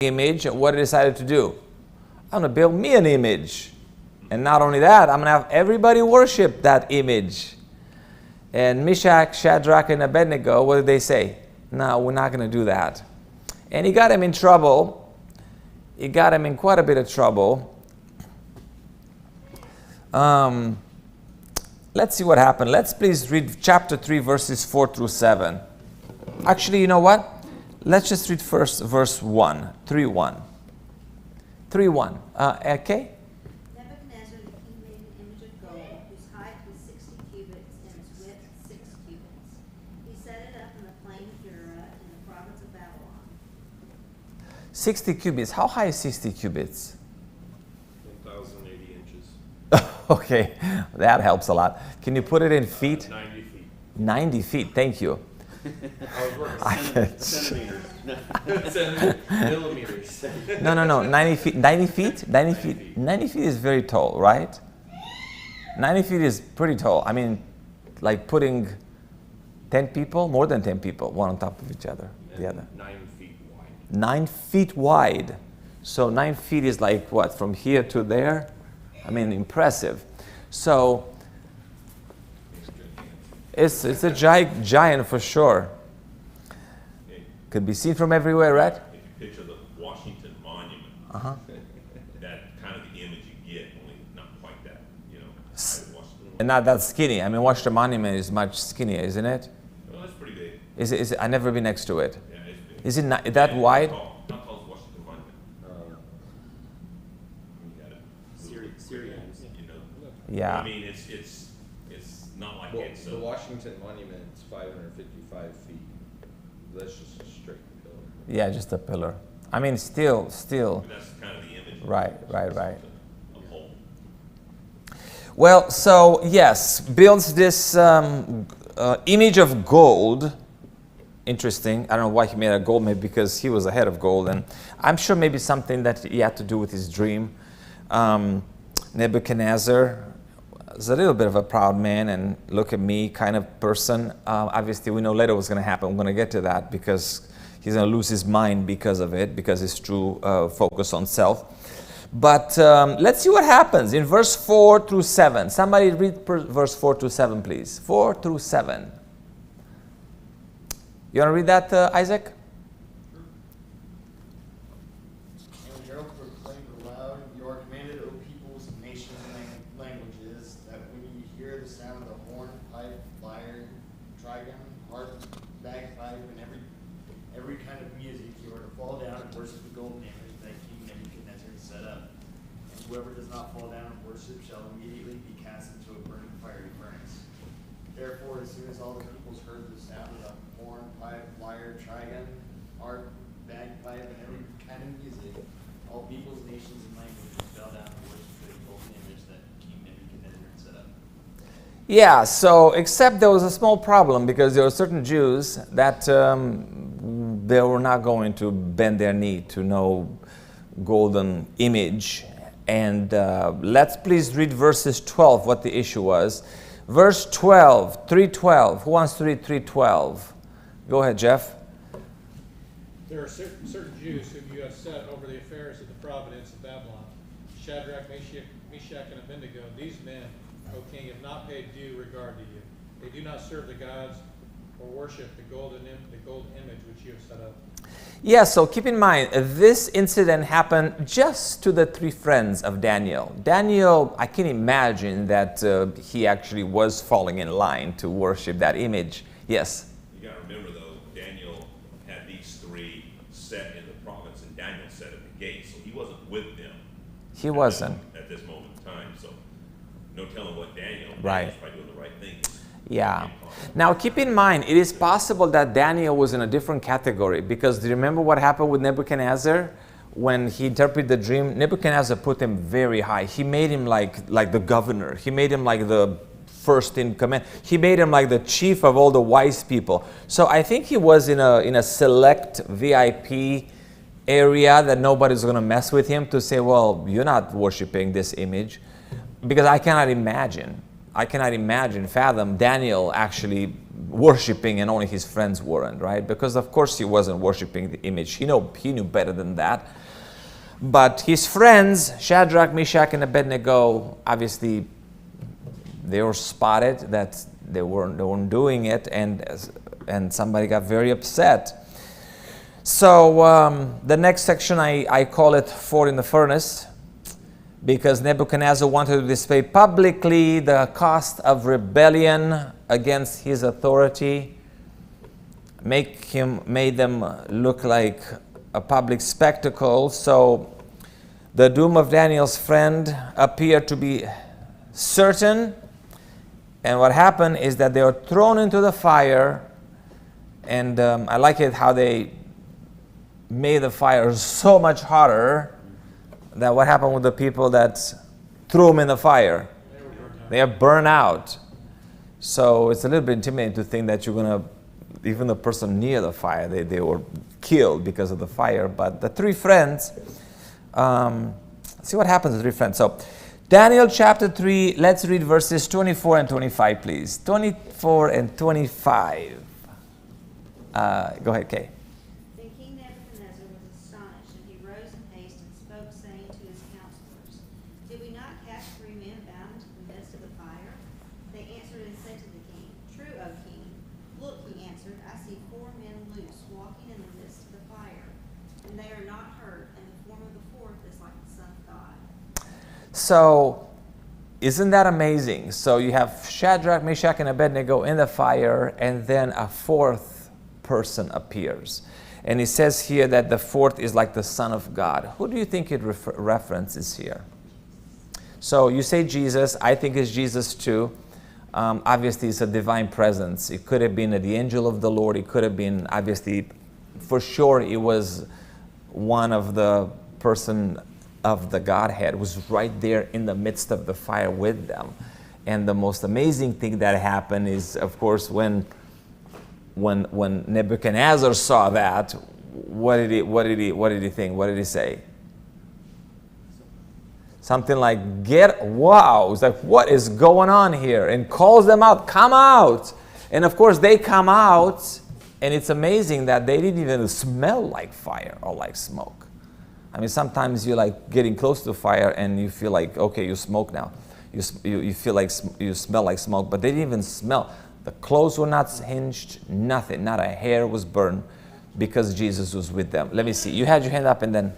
image, what he decided to do? I'm going to build me an image. And not only that, I'm going to have everybody worship that image. And Meshach, Shadrach, and Abednego, what did they say? No, we're not going to do that. And he got him in trouble. He got him in quite a bit of trouble. Let's see what happened. Let's please read chapter 3, verses 4 through 7. Actually, you know what? Let's just read first verse 1, 3:1. 3:1. Okay? Nebuchadnezzar the king made an image of gold, whose height was 60 cubits and its width 6 cubits. He set it up in the plain of Dura in the province of Babylon. 60 cubits. How high is 60 cubits? 1,080 inches. Okay, that helps a lot. Can you put it in feet? 90 feet. 90 feet, thank you. I was working centimeters. Millimeters. No. 90 feet. 90 feet? 90 feet. 90 feet is very tall, right? 90 feet is pretty tall. I mean, like putting 10 people, more than 10 people, one on top of each other. And the other. 9 feet wide. 9 feet wide. So 9 feet is like what? From here to there? I mean, impressive. So it's a giant for sure. Could be seen from everywhere, right? If you picture the Washington Monument, that kind of the image you get, only not quite that, Washington. And not that skinny. I mean, Washington Monument is much skinnier, isn't it? Well, that's pretty big. Is it? I've never been next to it. Yeah, it's big. Is it not that wide? Not tall as Washington Monument. You got it. Syrians. Yeah. I mean, it's not like Well, it's the Washington Monument is 555 feet. That's just a straight pillar. Yeah, just a pillar. I mean, still. That's kind of the image. Right. A pole. Well, so yes, builds this image of gold. Interesting. I don't know why he made it gold, maybe because he was ahead of gold. And I'm sure maybe something that he had to do with his dream. Nebuchadnezzar is a little bit of a proud man and look at me kind of person. Obviously, we know later what's going to happen. I'm going to get to that because he's going to lose his mind because of it, because his true focus on self. But let's see what happens in verse 4 through 7. Somebody read verse 4 through 7, please. 4 through 7. You want to read that, Isaac? And Job proclaimed aloud, "You are commanded, O peoples, nations, and languages, that when you hear the sound of the horn, pipe, lyre, trigon, harp, bagpipe, and every kind of music, you are to fall down and worship the golden image that King Nebuchadnezzar set up. And whoever does not fall down and worship shall immediately be cast into a burning fiery furnace. Therefore, as soon as all the peoples heard the sound of the horn, pipe, lyre, trigon, harp, bagpipe, and every kind of music, all peoples, nations, and languages fell down and worshipped the golden image that King Nebuchadnezzar had set up. Yeah, so except there was a small problem because there were certain Jews that they were not going to bend their knee to no golden image. And let's please read verses 12, what the issue was. Verse 12, 3:12. Who wants to read 3:12? Go ahead, Jeff. There are certain Jews whom you have set over the affairs of the province of Babylon, Shadrach, Meshach, and Abednego. These men, O king, have not paid due regard to you. They do not serve the gods or worship the gold image which you have set up. Yeah, so keep in mind, this incident happened just to the three friends of Daniel. Daniel, I can imagine that he actually was falling in line to worship that image. Yes? You got to remember, though, Daniel had these three set in the province, and Daniel set at the gate, so he wasn't with them. He wasn't. At this moment in time, so no telling what Daniel's Right. probably doing the right thing. Yeah. Now, keep in mind, it is possible that Daniel was in a different category because do you remember what happened with Nebuchadnezzar? When he interpreted the dream, Nebuchadnezzar put him very high. He made him like the governor. He made him like the first in command. He made him like the chief of all the wise people. So I think he was in a select VIP area that nobody's going to mess with him to say, well, you're not worshiping this image. Because I cannot imagine, fathom Daniel actually worshiping and only his friends weren't, right? Because of course he wasn't worshiping the image. He knew better than that. But his friends, Shadrach, Meshach, and Abednego, obviously they were spotted that they weren't doing it, and somebody got very upset. So the next section, I call it Fire in the Furnace, because Nebuchadnezzar wanted to display publicly the cost of rebellion against his authority, made them look like a public spectacle. So the doom of Daniel's friend appeared to be certain, and what happened is that they were thrown into the fire, and I like it how they made the fire so much hotter that what happened with the people that threw them in the fire? They are burned out. So it's a little bit intimidating to think that you're going to, even the person near the fire, they were killed because of the fire. But the three friends, see what happens to the three friends. So Daniel chapter 3, let's read verses 24 and 25, please. 24 and 25. Go ahead, Kay. Then King Nebuchadnezzar was astonished, and he rose in haste and spoke, saying to his counselors, Did we not catch 3 men bound into the midst of the fire? They answered and said to the king, True, O king. Look, he answered, I see 4 men loose, walking in the midst of the fire, and they are not hurt, and the form of the fourth is like the Son of God. So, isn't that amazing? So you have Shadrach, Meshach, and Abednego in the fire, and then a fourth person appears. And it says here that the fourth is like the Son of God. Who do you think it references here? So you say Jesus. I think it's Jesus too. Obviously, it's a divine presence. It could have been the angel of the Lord. It could have been, obviously, for sure, it was one of the person of the Godhead was right there in the midst of the fire with them. And the most amazing thing that happened is, of course, when Nebuchadnezzar saw that, what did he think? What did he say? Something like, wow. It's like, what is going on here? And calls them out, come out. And of course they come out, and it's amazing that they didn't even smell like fire or like smoke. I mean, sometimes you're like getting close to fire and you feel like, okay, you smoke now. You feel like you smell like smoke, but they didn't even smell. The clothes were not singed, nothing, not a hair was burned, because Jesus was with them. Let me see. You had your hand up, and then.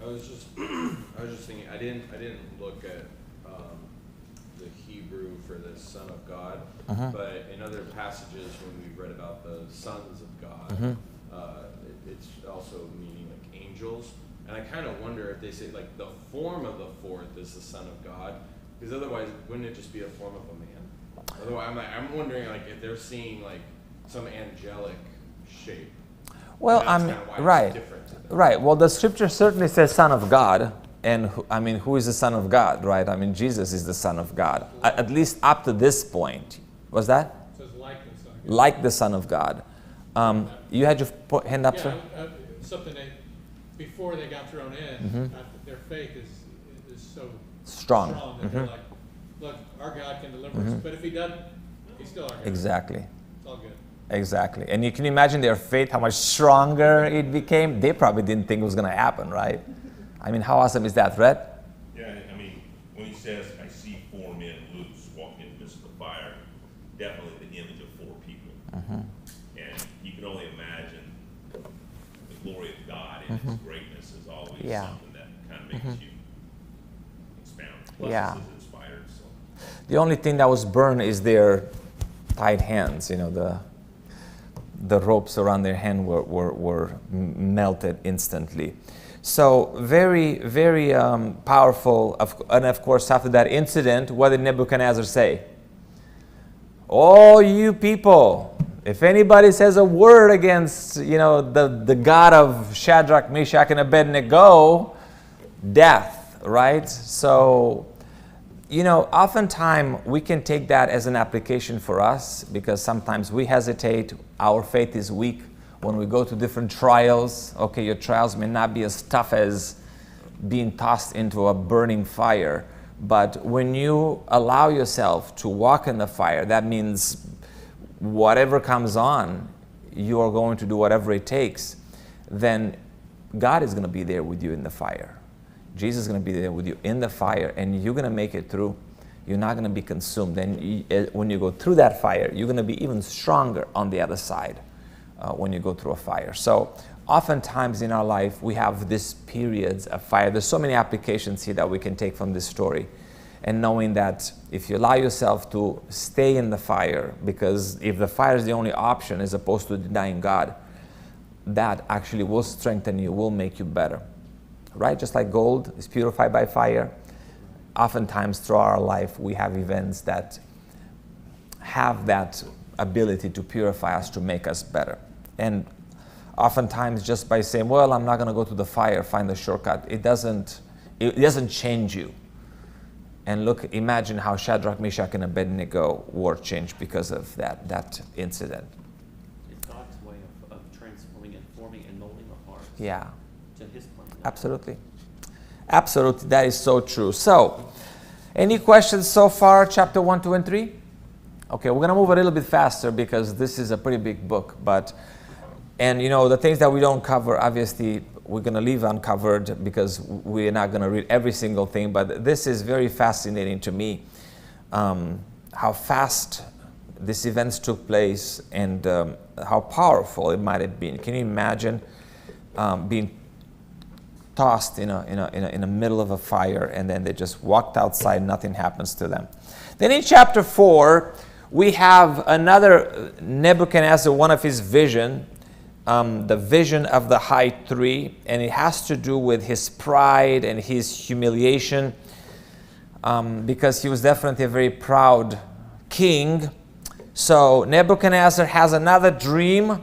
I was just thinking. I didn't look at the Hebrew for the Son of God, but in other passages when we read about the sons of God, it's also meaning like angels. And I kind of wonder if they say like the form of the fourth is the Son of God, because otherwise wouldn't it just be a form of a man? Otherwise, I'm wondering like if they're seeing like some angelic shape. Well, right. Well, the scripture certainly says Son of God, and who is the Son of God, right? I mean, Jesus is the Son of God, at least up to this point. Was that? It says like the Son of God. Like the Son of God. You had your hand up, sir? Something that before they got thrown in, their faith is so strong that they're like, look, our God can deliver us, but if he doesn't, he's still our God. Exactly. It's all good. Exactly. And you can imagine their faith, how much stronger it became. They probably didn't think it was going to happen, right? I mean, how awesome is that, Fred? Yeah, I mean, when he says, I see 4 men loose walking in the midst of the fire, definitely the image of 4 people. And you can only imagine the glory of God and his greatness is always something that kind of makes you expound. Plus, this is inspired. So. The only thing that was burned is their tied hands. You know, the ropes around their hand were melted instantly. So very, very powerful. And of course, after that incident, what did Nebuchadnezzar say? Oh, you people, if anybody says a word against, the God of Shadrach, Meshach, and Abednego, death, right? So, oftentimes we can take that as an application for us, because sometimes we hesitate. Our faith is weak when we go to different trials. Okay, your trials may not be as tough as being tossed into a burning fire, but when you allow yourself to walk in the fire, that means whatever comes on, you are going to do whatever it takes, then God is going to be there with you in the fire. Jesus is going to be there with you in the fire, and you're going to make it through. You're not going to be consumed. And when you go through that fire, you're going to be even stronger on the other side when you go through a fire. So oftentimes in our life, we have these periods of fire. There's so many applications here that we can take from this story. And knowing that if you allow yourself to stay in the fire, because if the fire is the only option as opposed to denying God, that actually will strengthen you, will make you better. Right? Just like gold is purified by fire. Oftentimes throughout our life, we have events that have that ability to purify us, to make us better. And oftentimes just by saying, well, I'm not going to go to the fire, find the shortcut, it doesn't change you. And look, imagine how Shadrach, Meshach, and Abednego were changed because of that incident. It's God's way of transforming and forming and molding our hearts. Yeah. To His plan. Absolutely. Absolutely. That is so true. So, any questions so far, chapter 1, 2, and 3? Okay, we're going to move a little bit faster because this is a pretty big book. And the things that we don't cover, obviously, we're going to leave uncovered because we're not going to read every single thing. But this is very fascinating to me, how fast these events took place and how powerful it might have been. Can you imagine being tossed in the middle of a fire, and then they just walked outside, nothing happens to them? Then in chapter 4, we have another Nebuchadnezzar, one of his vision, the vision of the high tree, and it has to do with his pride and his humiliation, because he was definitely a very proud king. So Nebuchadnezzar has another dream.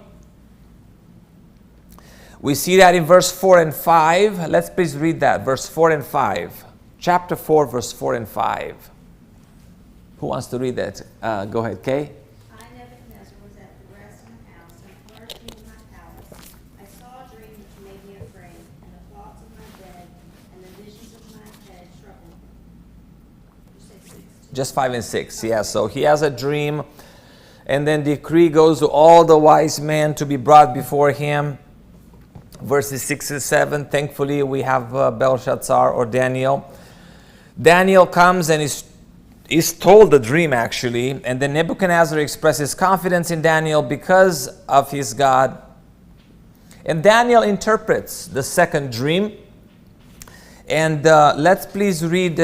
We see that in verse 4 and 5. Let's please read that, verse 4 and 5. Chapter 4, verse 4 and 5. Who wants to read that? Go ahead, Kay. I, Nebuchadnezzar, was at the rest in the house, and flourishing in my palace. I saw a dream which made me afraid, and the thoughts of my bed and the visions of my head troubled me. You say 6. Just 5 and 6, yeah. So he has a dream, and then decree goes to all the wise men to be brought before him. Verses 6 and 7, thankfully we have Belshazzar or Daniel. Daniel comes and is told the dream actually, and then Nebuchadnezzar expresses confidence in Daniel because of his God. And Daniel interprets the second dream. And let's please read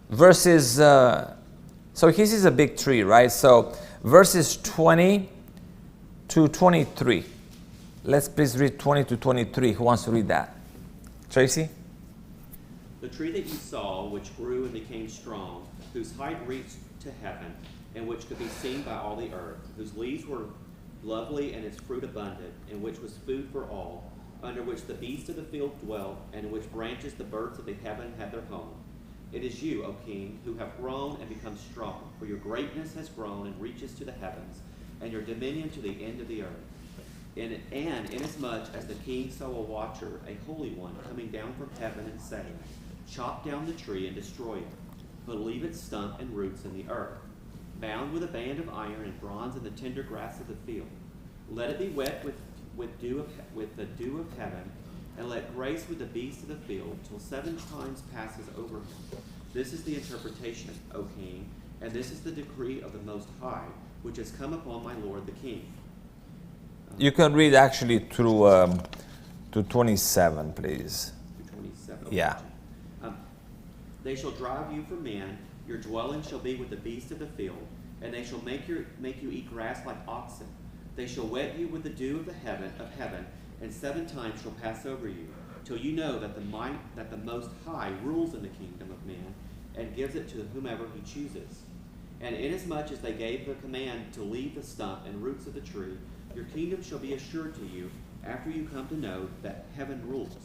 verses, so his is a big tree, right? So verses 20 to 23. Let's please read 20 to 23. Who wants to read that? Tracy? The tree that you saw, which grew and became strong, whose height reached to heaven, and which could be seen by all the earth, whose leaves were lovely and its fruit abundant, and which was food for all, under which the beasts of the field dwelt, and in which branches the birds of the heaven had their home. It is you, O king, who have grown and become strong, for your greatness has grown and reaches to the heavens, and your dominion to the end of the earth. And inasmuch as the king saw a watcher, a holy one, coming down from heaven and saying, chop down the tree and destroy it, but leave its stump and roots in the earth, bound with a band of iron and bronze in the tender grass of the field. Let it be wet with the dew of heaven, and let grace with the beasts of the field, till 7 times passes over him. This is the interpretation, O king, and this is the decree of the Most High, which has come upon my lord the king. You can read actually through to 27, please. 27. Yeah. They shall drive you from men, your dwelling shall be with the beasts of the field, and they shall make you eat grass like oxen. They shall wet you with the dew of heaven, and 7 times shall pass over you, till you know that the Most High rules in the kingdom of men, and gives it to whomever he chooses. And inasmuch as they gave the command to leave the stump and roots of the tree, your kingdom shall be assured to you after you come to know that heaven rules.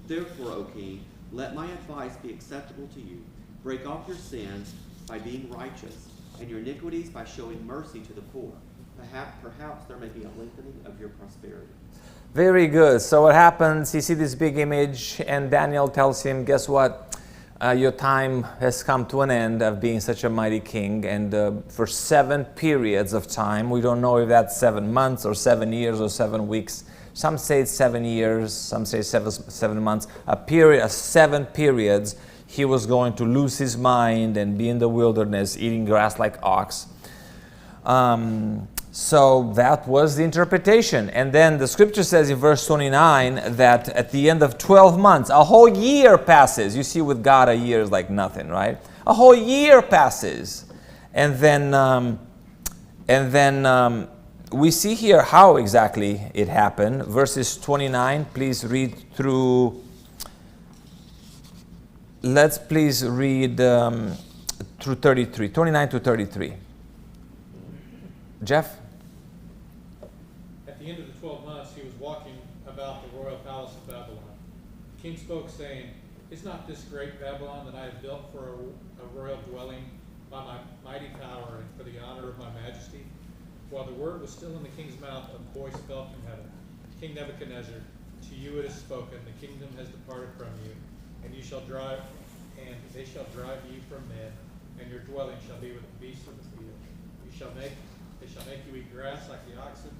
Therefore, O king, let my advice be acceptable to you. Break off your sins by being righteous, and your iniquities by showing mercy to the poor. Perhaps there may be a lengthening of your prosperity. Very good. So what happens, you see this big image, and Daniel tells him, guess what? your time has come to an end of being such a mighty king, and for 7 periods of time, we don't know if that's 7 months or 7 years or 7 weeks. Some say it's 7 years, some say 7 months. A period of 7 periods, he was going to lose his mind and be in the wilderness, eating grass like ox. So that was the interpretation. And then the scripture says in verse 29 that at the end of 12 months, a whole year passes. You see, with God, a year is like nothing, right? A whole year passes. And then we see here how exactly it happened. Verses 29, please read through. Let's please read through 33, 29 to 33. Jeff? At the end of the 12 months, he was walking about the royal palace of Babylon. The king spoke, saying, "Is not this great Babylon that I have built for a royal dwelling by my mighty power and for the honor of my majesty?" While the word was still in the king's mouth, a voice fell from heaven. "King Nebuchadnezzar, to you it is spoken, the kingdom has departed from you, and they shall drive you from men, and your dwelling shall be with the beasts of the field. They shall make you eat grass like the oxen,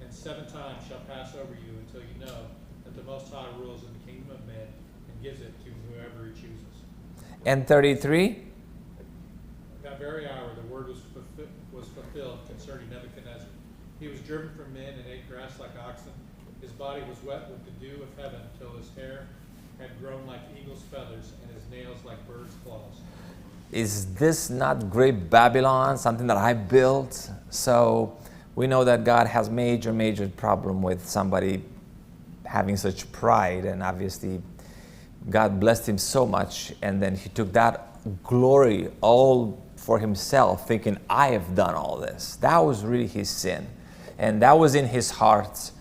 and 7 times shall pass over you until you know that the Most High rules in the kingdom of men and gives it to whoever he chooses." And 33? That very hour the word was fulfilled concerning Nebuchadnezzar. He was driven from men and ate grass like oxen. His body was wet with the dew of heaven till his hair had grown like eagle's feathers and his nails like birds' claws. Is this not great Babylon, something that I built? So we know that God has major problem with somebody having such pride, and obviously God blessed him so much, and then he took that glory all for himself, thinking, I have done all this. That was really his sin, and that was in his heart.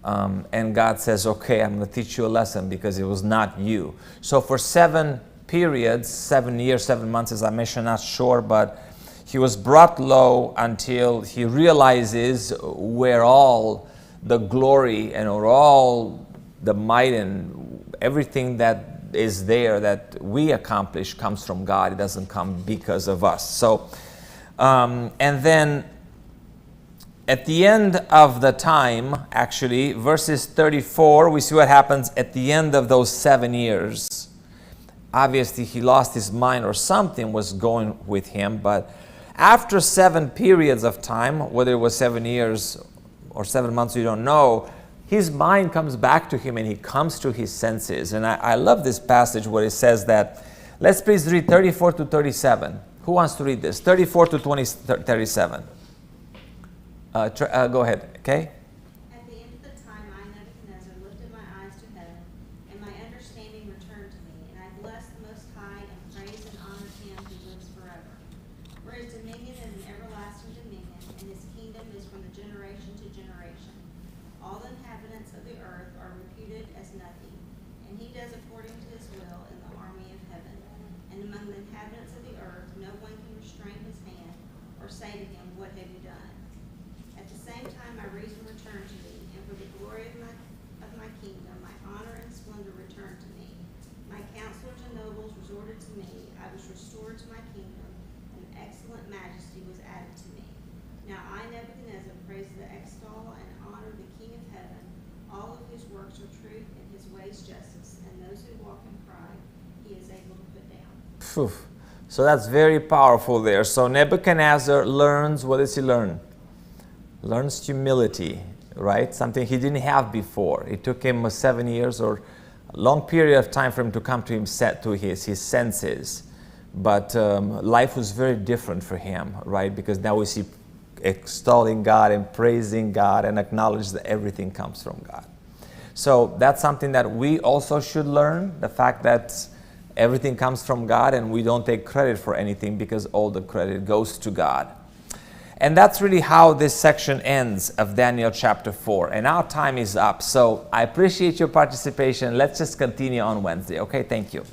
And God says, okay, I'm going to teach you a lesson because it was not you. So for 7 periods, 7 years, 7 months, as I mentioned, not sure, but he was brought low until he realizes where all the glory and where all the might and everything that is there that we accomplish comes from God. It doesn't come because of us. So, and then at the end of the time, actually, verses 34, we see what happens at the end of those 7 years. Obviously, he lost his mind or something was going with him, but after 7 periods of time, whether it was 7 years or 7 months, we don't know, his mind comes back to him and he comes to his senses. And I love this passage where it says that, let's please read 34 to 37. Who wants to read this? 34 to 37. Go ahead, okay? At the end of the time, I, Nebuchadnezzar, lifted my eyes to heaven, and my understanding returned to me, and I blessed the Most High and praised and honored him who lives forever. For his dominion is an everlasting dominion, and his kingdom is from the generation to generation. All the inhabitants of the earth are reputed as nothing, and he does according to his will in the army of heaven. And among the inhabitants of the earth, no one can restrain his hand or say to him, what have you done? At the same time, my reason returned to me, and for the glory of my kingdom, my honor and splendor returned to me. My counselors and nobles resorted to me. I was restored to my kingdom, and excellent majesty was added to me. Now I, Nebuchadnezzar, praise the extol and honor the King of heaven. All of his works are truth, and his ways justice, and those who walk in pride he is able to put down. Phew. So that's very powerful there. So Nebuchadnezzar learns, what does he learn? Learns humility, right? Something he didn't have before. It took him 7 years or a long period of time for him to come to his senses. But life was very different for him, right? Because now we see extolling God and praising God and acknowledge that everything comes from God. So that's something that we also should learn, the fact that everything comes from God and we don't take credit for anything because all the credit goes to God. And that's really how this section ends of Daniel chapter 4. And our time is up. So I appreciate your participation. Let's just continue on Wednesday. Okay, thank you.